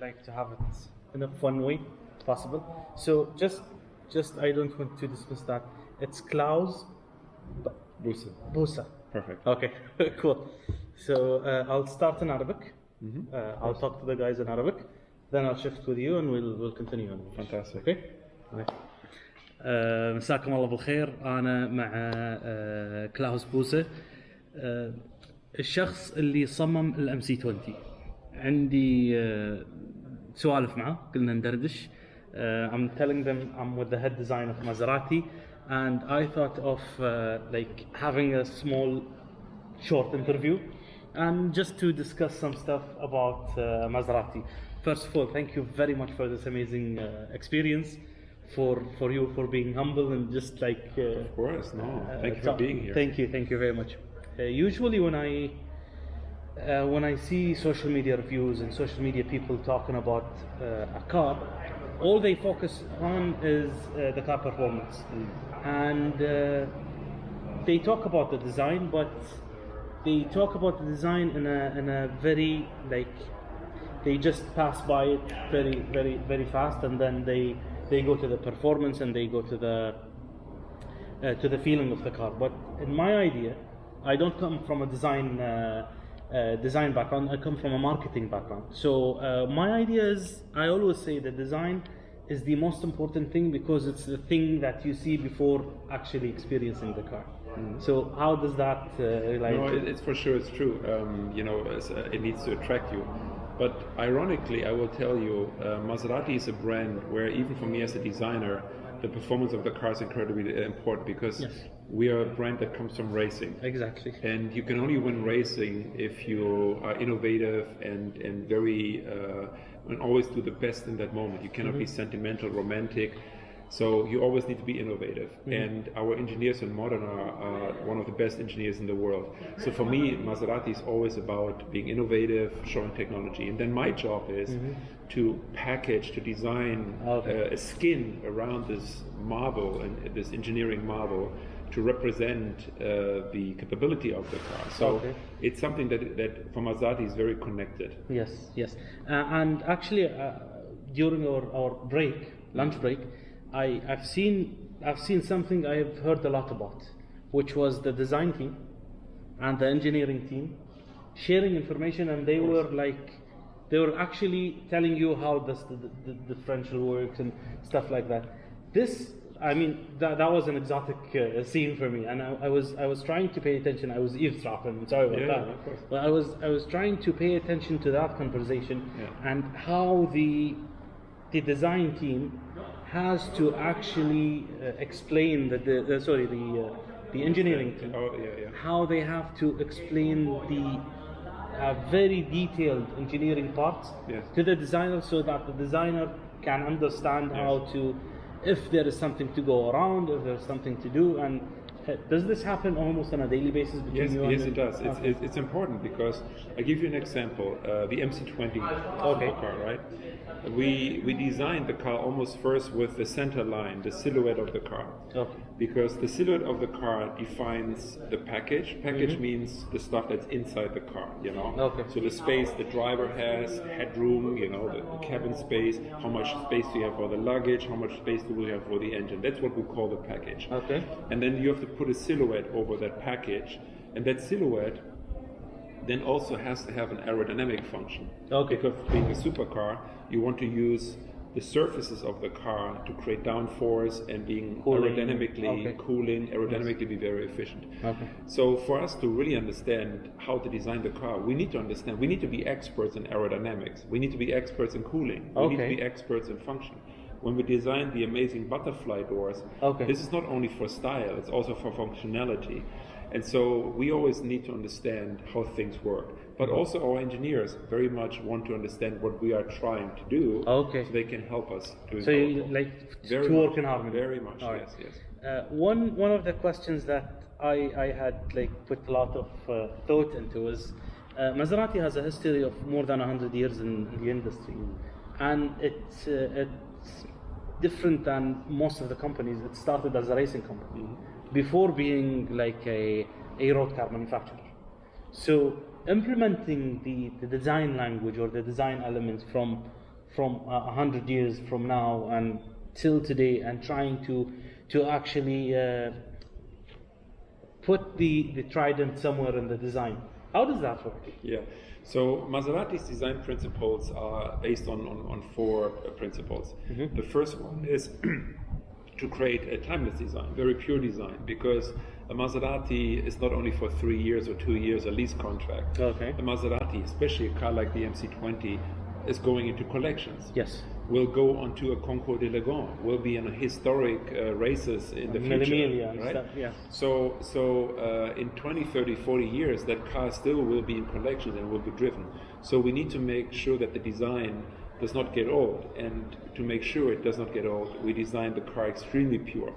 like to have it in a fun way possible. So just I don't want to dismiss that. It's Klaus Busa. Perfect. Okay, cool. So I'll start in Arabic. I'll talk to the guys in Arabic. Then I'll shift with you and we'll continue in English. Fantastic. Okay. مساكم الله بالخير. أنا مع كلاوس بوسة، الشخص اللي صمم الام سي 20. عندي سوالف معه، قلنا ندردش. I'm telling them I'm with the head designer of Mازيراتي, and I thought of like having a small short interview and just to discuss some stuff about Mازيراتي. First of all, thank you very much for this amazing experience, for you for being humble and just like of course, no, thank you for being here. Thank you very much. Usually when I see social media reviews and social media people talking about a car, all they focus on is the car performance, and they talk about the design, but they talk about the design in a very like, they just pass by it very fast, and then they go to the performance and they go to the feeling of the car. But in my idea, I don't come from a design background. I come from a marketing background. So my idea is, I always say that design is the most important thing because it's the thing that you see before actually experiencing the car. So how does that relate? No, it's for sure, it's true. It needs to attract you. But ironically, I will tell you, Mازيراتي is a brand where even for me as a designer, the performance of the car is incredibly important because we are a brand that comes from racing. Exactly. And you can only win racing if you are innovative and very and always do the best in that moment. You cannot be sentimental, romantic. So you always need to be innovative. And our engineers in Modena are one of the best engineers in the world. So for me, Mازيراتي is always about being innovative, showing technology. And then my job is to package, to design a skin around this marvel and this engineering marvel to represent the capability of the car. So it's something that for Mازيrátي is very connected. Yes. And actually, during our break, lunch break, I've seen something I've heard a lot about, which was the design team and the engineering team sharing information, and they were actually telling you how the differential works and stuff like that. This, I mean, that was an exotic scene for me, and I was trying to pay attention. I was eavesdropping. Sorry about that. Of course. But I was trying to pay attention to that conversation and how the design team has to actually explain the engineering team, how they have to explain the very detailed engineering parts to the designer, so that the designer can understand how to, if there is something to go around, if there's something to do. And does this happen almost on a daily basis between you? Yes, it does. It's important because I give you an example. The MC20 car, right? We designed the car almost first with the center line, the silhouette of the car. Because the silhouette of the car defines the package. Package means the stuff that's inside the car, you know? So the space the driver has, headroom, you know, the cabin space, how much space do you have for the luggage, how much space do we have for the engine. That's what we call the package. And then you have to put a silhouette over that package, and that silhouette then also has to have an aerodynamic function. Because being a supercar, you want to use the surfaces of the car to create downforce and being aerodynamically be very efficient. So for us to really understand how to design the car, we need to be experts in aerodynamics. We need to be experts in cooling. We need to be experts in function. When we designed the amazing butterfly doors, this is not only for style, it's also for functionality. And so we always need to understand how things work. But also our engineers very much want to understand what we are trying to do, so they can help us doing. So you like to work in harmony. Very much, yes. One of the questions that I had like put a lot of thought into is Mازيراتي has a history of more than 100 years in the industry, and it's different than most of the companies. It started as a racing company before being like a road car manufacturer. So implementing the design language or the design elements from 100 years from now and till today, and trying to actually put the trident somewhere in the design. How does that work? Yeah. So Maserati's design principles are based on four principles. The first one is to create a timeless design, very pure design, because a Maserati is not only for 3 years or 2 years a lease contract. Okay. A Maserati, especially a car like the MC20, is going into collections. Yes. Will go onto a Concours d'Elegance, will be in a historic races in the future, right? Stuff, yeah. So in 20, 30, 40 years, that car still will be in collections and will be driven. So we need to make sure that the design does not get old, and to make sure it does not get old, we design the car extremely pure.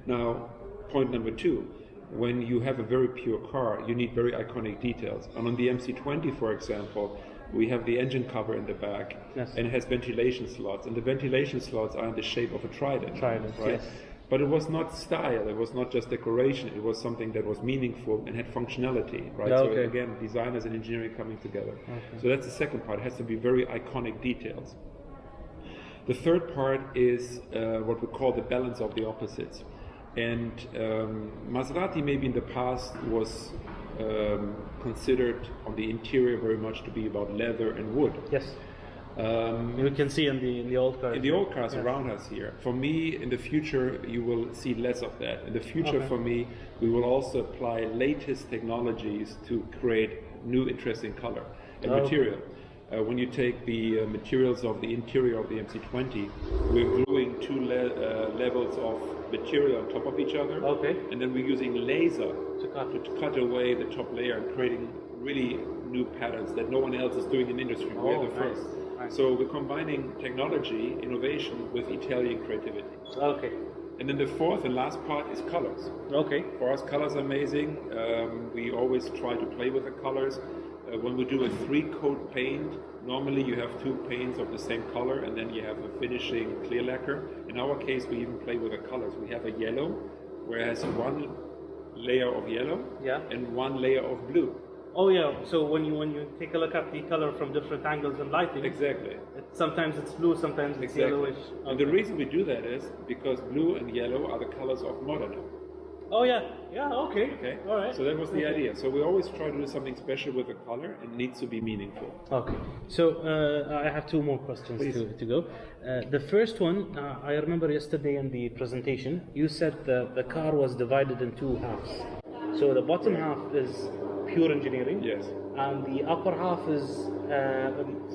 Now, point number two, when you have a very pure car, you need very iconic details. And on the MC20, for example, we have the engine cover in the back, yes. and it has ventilation slots, and the ventilation slots are in the shape of a trident, right? Yes. But it was not style, it was not just decoration, it was something that was meaningful and had functionality, right? Okay. So again, designers and engineering coming together. Okay. So that's the second part, it has to be very iconic details. The third part is what we call the balance of the opposites. And Maserati maybe in the past was considered on the interior very much to be about leather and wood. Yes. You can see in the old cars. In the old cars around us here. For me, in the future, you will see less of that. In the future, for me, we will also apply latest technologies to create new interesting color and material. When you take the materials of the interior of the MC20, we're gluing two levels of material on top of each other. Okay. And then we're using laser to cut away the top layer and creating really new patterns that no one else is doing in the industry. We're the first. Nice. So we're combining technology, innovation with Italian creativity. Okay. And then the fourth and last part is colors. Okay. For us, colors are amazing. We always try to play with the colors. When we do a 3-coat paint, normally you have 2 paints of the same color and then you have a finishing clear lacquer. In our case, we even play with the colors. We have a yellow, whereas 1 layer of yellow and 1 layer of blue. Oh yeah, so when you take a look at the color from different angles and lighting, exactly. Sometimes it's blue, sometimes it's yellowish. Okay. And the reason we do that is because blue and yellow are the colors of modern. Oh yeah, okay. All right. So that was the idea. So we always try to do something special with the color, and it needs to be meaningful. Okay. So I have 2 more questions to go. The first one, I remember yesterday in the presentation, you said the car was divided in 2 halves. So the bottom half is pure engineering. Yes. And the upper half is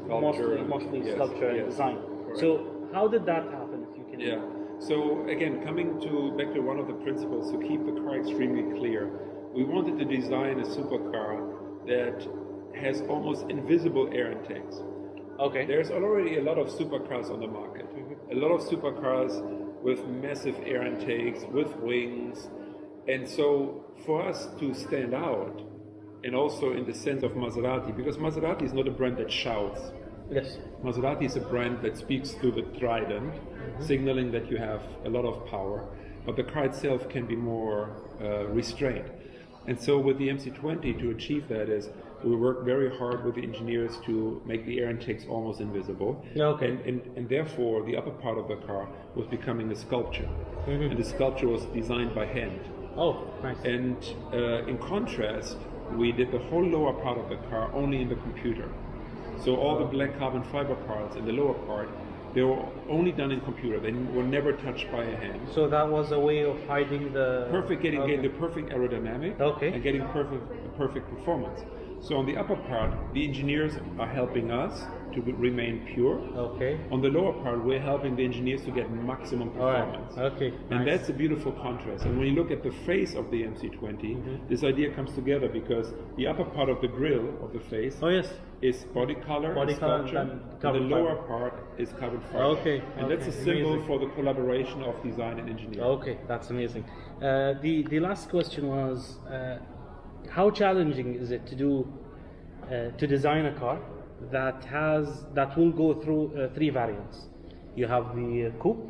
mostly sculpture and design. Correct. So how did that happen? If you can. Yeah. So again, coming back to one of the principles to keep the car extremely clear, we wanted to design a supercar that has almost invisible air intakes. Okay. There's already a lot of supercars on the market. A lot of supercars with massive air intakes, with wings. And so for us to stand out, and also in the sense of Maserati, because Maserati is not a brand that shouts. Yes. Maserati is a brand that speaks through the trident, signaling that you have a lot of power, but the car itself can be more restrained. And so with the MC20, to achieve that is, we work very hard with the engineers to make the air intakes almost invisible. Okay. And therefore, the upper part of the car was becoming a sculpture. And the sculpture was designed by hand. Oh, nice. And in contrast, we did the whole lower part of the car only in the computer. So all the black carbon fiber parts in the lower part, they were only done in computer. They were never touched by a hand. So that was a way of hiding the... getting the perfect aerodynamic and getting perfect performance. So on the upper part, the engineers are helping us to remain pure. Okay. On the lower part, we're helping the engineers to get maximum performance. All right. Okay. And that's a beautiful contrast. And when you look at the face of the MC20, this idea comes together because the upper part of the grille of the face is body color, sculpture, and the lower part is carbon fiber. Okay. And that's a symbol for the collaboration of design and engineering. Okay, that's amazing. The last question was, how challenging is it to design a car that will go through 3 variants? You have the coupe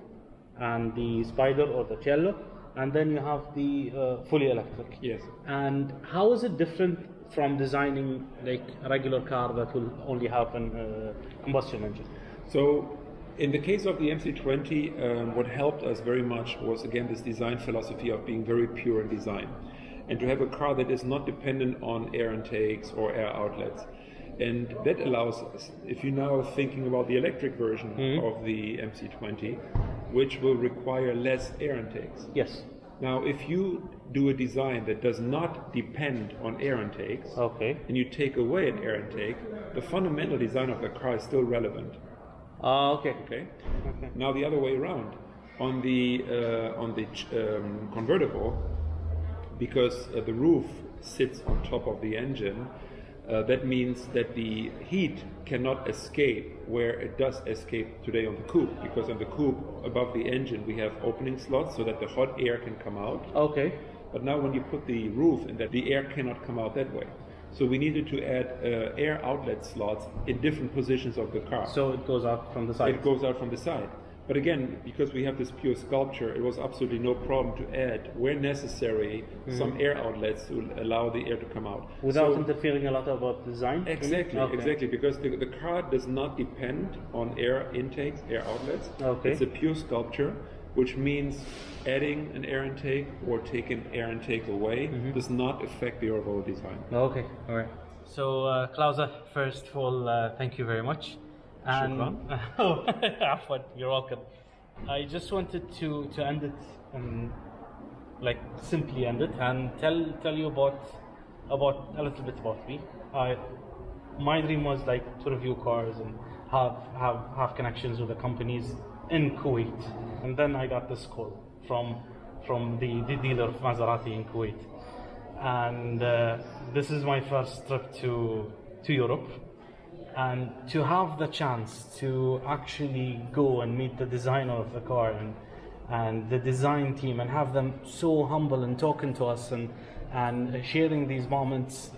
and the spider or the cello, and then you have the fully electric. Yes. And how is it different from designing like a regular car that will only have a combustion engine? So in the case of the MC20, what helped us very much was, again, this design philosophy of being very pure in design, and to have a car that is not dependent on air intakes or air outlets. And that allows us, if you're now thinking about the electric version of the MC20, which will require less air intakes. Yes. Now, if you do a design that does not depend on air intakes, and you take away an air intake, the fundamental design of the car is still relevant. Okay. Now the other way around, on the convertible, because the roof sits on top of the engine, that means that the heat cannot escape where it does escape today on the coupe, because on the coupe above the engine we have opening slots so that the hot air can come out. Okay. But now when you put the roof in, that the air cannot come out that way. So we needed to add air outlet slots in different positions of the car. So it goes out from the side? It goes out from the side. But again, because we have this pure sculpture, it was absolutely no problem to add, where necessary, some air outlets to allow the air to come out. Without interfering a lot about design? Exactly, because the car does not depend on air intakes, air outlets. It's a pure sculpture, which means adding an air intake or taking air intake away does not affect the overall design. Okay, all right. So, Klaus, first of all, thank you very much. And Afwan, you're welcome. I just wanted to end it, like simply end it, and tell you about a little bit about me. My dream was like to review cars and have connections with the companies in Kuwait, and then I got this call from the dealer of Mازيراتي in Kuwait, and this is my first trip to Europe. And to have the chance to actually go and meet the designer of the car and the design team, and have them so humble and talking to us and sharing these moments,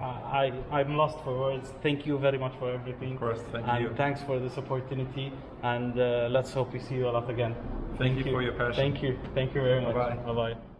I'm lost for words. Thank you very much for everything. Of course, thank you. And thanks for this opportunity, and let's hope we see you a lot again. Thank you for your passion. Thank you very much. Bye-bye. Bye-bye.